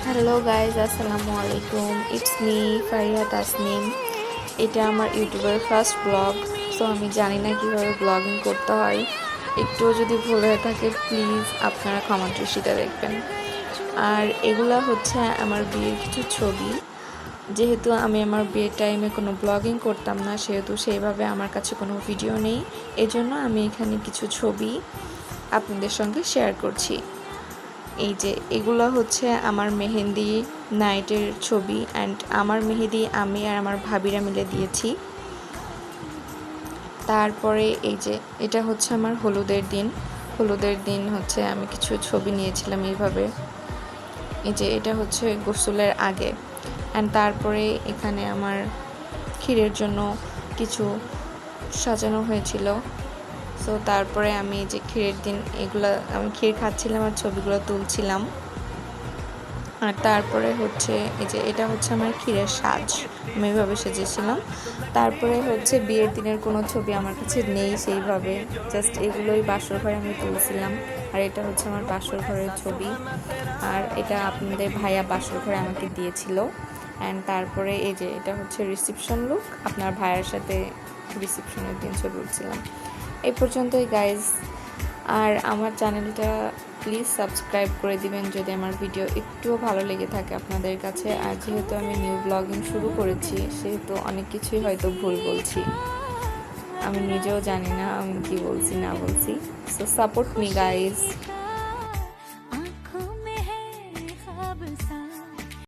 Hello guys, আসসালামু আলাইকুম। It's me Faria Tasnim. এটা আমার ইউটিউবের ফার্স্ট ব্লগ। সো আমি জানি না কীভাবে ব্লগিং করতে হয়। একটুও যদি ভুল হয়ে থাকে প্লিজ আপনারা ক্ষমা দৃষ্টিতে দেখবেন। আর এগুলা হচ্ছে আমার বিয়ের কিছু ছবি। যেহেতু আমি আমার বিয়ের টাইমে কোনো ব্লগিং করতাম না, সেহেতু সেইভাবে আমার কাছে কোনো ভিডিও নেই। এজন্য আমি এখানে কিছু ছবি আপনাদের সঙ্গে শেয়ার করছি। এই যে এগুলো হচ্ছে আমার মেহেন্দি নাইটের ছবি অ্যান্ড আমার মেহেদি আমি আর আমার ভাবিরা মিলে দিয়েছি। তারপরে এই যে এটা হচ্ছে আমার হলুদের দিন হচ্ছে আমি কিছু ছবি নিয়েছিলাম এইভাবে। এই যে এটা হচ্ছে গোসলের আগে অ্যান্ড তারপরে এখানে আমার ক্ষীরের জন্য কিছু সাজানো হয়েছিল। সো তারপরে আমি যে ক্ষীরের দিন এগুলো আমি ক্ষীর খাচ্ছিলাম আর ছবিগুলো তুলছিলাম। আর তারপরে হচ্ছে এই যে এটা হচ্ছে আমার ক্ষীরের সাজ, আমি এইভাবে সেজেছিলাম। তারপরে হচ্ছে বিয়ের দিনের কোনো ছবি আমার কাছে নেই সেইভাবে, জাস্ট এগুলোই বাসর ঘরে আমি তুলছিলাম। আর এটা হচ্ছে আমার বাসর ঘরের ছবি, আর এটা আপনাদের ভাইয়া বাসর ঘরে আমাকে দিয়েছিল। অ্যান্ড তারপরে এই যে এটা হচ্ছে রিসেপশন লুক, আপনার ভাইয়ের সাথে রিসেপশনের দিন ছবি উঠছিলাম। এই পর্যন্তই গাইজ। আর আমার চ্যানেলটা প্লিজ সাবস্ক্রাইব করে দিবেন যদি আমার ভিডিও একটুও ভালো লেগে থাকে আপনাদের কাছে। আর যেহেতু আমি নিউ ব্লগিং শুরু করেছি সেহেতু অনেক কিছুই হয়তো ভুল বলছি, আমি নিজেও জানি না আমি কি বলছি না বলছি। So support me guys.